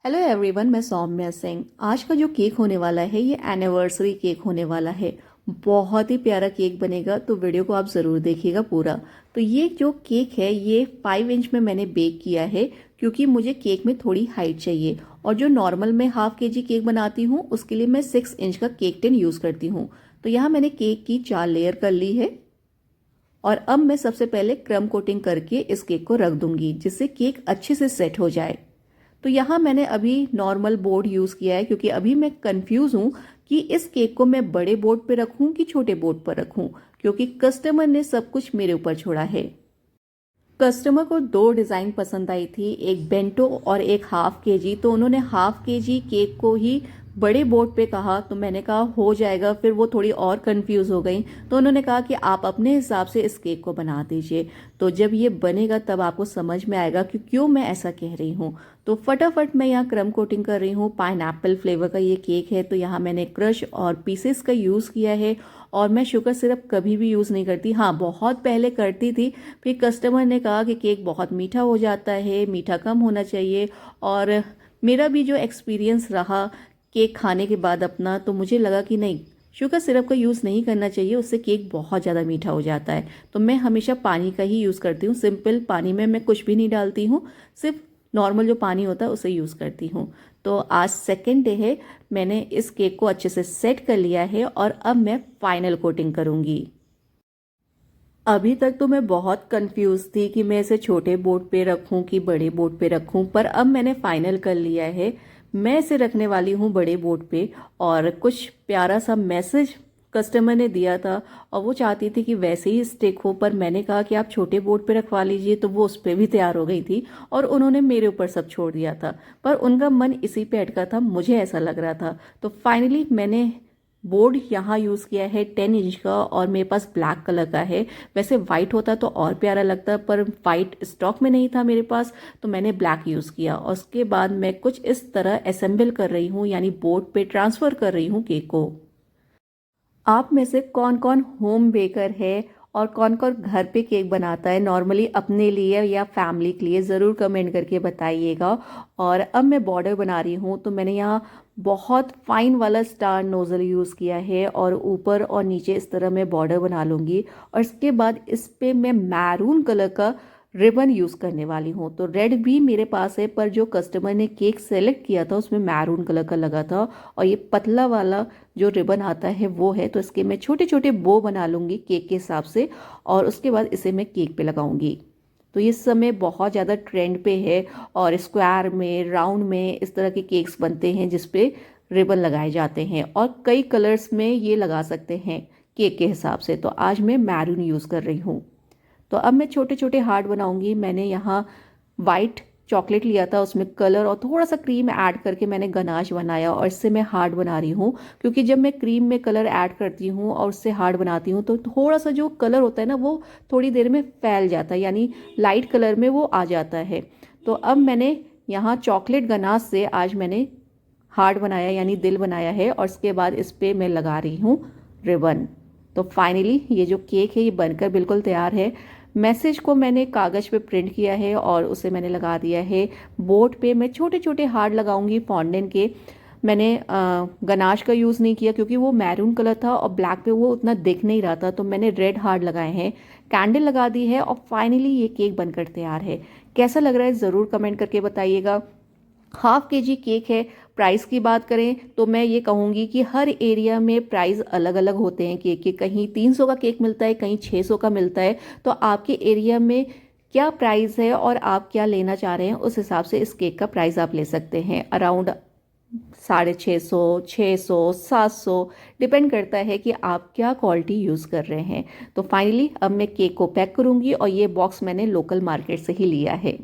Hello everyone, मैं सौम्या सिंह। आज का जो केक होने वाला है ये एनिवर्सरी केक होने वाला है। बहुत ही प्यारा केक बनेगा, तो वीडियो को आप ज़रूर देखिएगा पूरा। तो ये जो केक है ये 5 इंच में मैंने बेक किया है, क्योंकि मुझे केक में थोड़ी हाइट चाहिए। और जो नॉर्मल मैं हाफ केजी केक बनाती हूँ उसके लिए मैं 6 इंच का केक टिन यूज़ करती हूँ। तो यहाँ मैंने केक की 4 लेयर कर ली है। और अब मैं सबसे पहले क्रम कोटिंग करके इस केक को रख दूंगी, जिससे केक अच्छे से सेट हो जाए। तो यहाँ मैंने अभी नॉर्मल बोर्ड यूज़ किया है, क्योंकि अभी मैं कंफ्यूज हूँ कि इस केक को मैं बड़े बोर्ड पे रखूँ कि छोटे बोर्ड पर रखूँ, क्योंकि कस्टमर ने सब कुछ मेरे ऊपर छोड़ा है। कस्टमर को 2 डिज़ाइन पसंद आई थी, एक बेंटो और एक हाफ केजी। तो उन्होंने हाफ केजी केक को ही बड़े बोर्ड पे कहा, तो मैंने कहा हो जाएगा। फिर वो थोड़ी और कंफ्यूज हो गई, तो उन्होंने कहा कि आप अपने हिसाब से इस केक को बना दीजिए। तो जब ये बनेगा तब आपको समझ में आएगा कि क्यों मैं ऐसा कह रही हूँ। तो फटाफट मैं यहाँ क्रम कोटिंग कर रही हूँ। पाइनएप्पल फ्लेवर का ये केक है, तो यहाँ मैंने क्रश और पीसेस का यूज़ किया है। और मैं शुगर सिरप कभी भी यूज़ नहीं करती। हाँ, बहुत पहले करती थी, फिर कस्टमर ने कहा कि केक बहुत मीठा हो जाता है, मीठा कम होना चाहिए। और मेरा भी जो एक्सपीरियंस रहा केक खाने के बाद अपना, तो मुझे लगा कि नहीं, शुगर सिरप का यूज़ नहीं करना चाहिए, उससे केक बहुत ज़्यादा मीठा हो जाता है। तो मैं हमेशा पानी का ही यूज़ करती हूँ। सिंपल पानी में मैं कुछ भी नहीं डालती हूँ, सिर्फ नॉर्मल जो पानी होता है उसे यूज़ करती हूँ। तो आज सेकेंड डे है, मैंने इस केक को अच्छे से सेट कर लिया है और अब मैं फाइनल कोटिंग करूँगी। अभी तक तो मैं बहुत कंफ्यूज थी कि मैं इसे छोटे बोर्ड पे रखूं कि बड़े बोर्ड पे रखूं, पर अब मैंने फाइनल कर लिया है। मैं इसे रखने वाली हूं बड़े बोर्ड पे। और कुछ प्यारा सा मैसेज कस्टमर ने दिया था, और वो चाहती थी कि वैसे ही स्टिक हो, पर मैंने कहा कि आप छोटे बोर्ड पे रखवा लीजिए, तो वो उस पर भी तैयार हो गई थी। और उन्होंने मेरे ऊपर सब छोड़ दिया था, पर उनका मन इसी पे अटका था, मुझे ऐसा लग रहा था। तो फाइनली मैंने बोर्ड यहाँ यूज़ किया है 10 इंच का, और मेरे पास ब्लैक कलर का है। वैसे वाइट होता तो और प्यारा लगता, पर वाइट स्टॉक में नहीं था मेरे पास, तो मैंने ब्लैक यूज़ किया। और उसके बाद मैं कुछ इस तरह असेंबल कर रही हूँ, यानी बोर्ड पे ट्रांसफ़र कर रही हूँ केक को। आप में से कौन कौन होम बेकर है और कौन कौन घर पे केक बनाता है, नॉर्मली अपने लिए या फैमिली के लिए, ज़रूर कमेंट करके बताइएगा। और अब मैं बॉर्डर बना रही हूँ, तो मैंने यहाँ बहुत फाइन वाला स्टार नोज़ल यूज़ किया है, और ऊपर और नीचे इस तरह मैं बॉर्डर बना लूँगी। और इसके बाद इस पर मैं मैरून कलर का रिबन यूज़ करने वाली हूँ। तो रेड भी मेरे पास है, पर जो कस्टमर ने केक सेलेक्ट किया था उसमें मैरून कलर का लगा था। और ये पतला वाला जो रिबन आता है वो है, तो इसके मैं छोटे छोटे बो बना लूँगी केक के हिसाब से, और उसके बाद इसे मैं केक पे लगाऊंगी। तो ये समय बहुत ज़्यादा ट्रेंड पे है, और स्क्वायर में, राउंड में इस तरह के केक्स बनते हैं जिस पे रिबन लगाए जाते हैं, और कई कलर्स में ये लगा सकते हैं केक के हिसाब से। तो आज मैं मैरून यूज़ कर रही हूँ। तो अब मैं छोटे छोटे हार्ट बनाऊंगी। मैंने यहाँ वाइट चॉकलेट लिया था, उसमें कलर और थोड़ा सा क्रीम ऐड करके मैंने गनाश बनाया, और इससे मैं हार्ट बना रही हूँ। क्योंकि जब मैं क्रीम में कलर ऐड करती हूँ और उससे हार्ट बनाती हूँ, तो थोड़ा सा जो कलर होता है ना, वो थोड़ी देर में फैल जाता है, यानी लाइट कलर में वो आ जाता है। तो अब मैंने यहाँ चॉकलेट गनाश से आज मैंने हार्ट बनाया, यानी दिल बनाया है, और इसके बाद इस पर मैं लगा रही हूँ रिबन। तो फाइनली ये जो केक है ये बनकर बिल्कुल तैयार है। मैसेज को मैंने कागज़ पे प्रिंट किया है और उसे मैंने लगा दिया है बोर्ड पे। मैं छोटे छोटे हार्ट लगाऊंगी फॉन्डेंट के। मैंने गनाश का यूज़ नहीं किया, क्योंकि वो मैरून कलर था और ब्लैक पे वो उतना दिख नहीं रहा था, तो मैंने रेड हार्ट लगाए हैं, कैंडल लगा दी है, और फाइनली ये केक बनकर तैयार है। कैसा लग रहा है ज़रूर कमेंट करके बताइएगा। हाफ केजी केक है। प्राइस की बात करें तो मैं ये कहूँगी कि हर एरिया में प्राइस अलग अलग होते हैं केक के। कहीं 300 का केक मिलता है, कहीं 600 का मिलता है। तो आपके एरिया में क्या प्राइस है और आप क्या लेना चाह रहे हैं, उस हिसाब से इस केक का प्राइस आप ले सकते हैं। अराउंड 650, 600, 700 डिपेंड करता है कि आप क्या क्वालिटी यूज़ कर रहे हैं। तो फाइनली अब मैं केक को पैक करूँगी, और ये बॉक्स मैंने लोकल मार्केट से ही लिया है।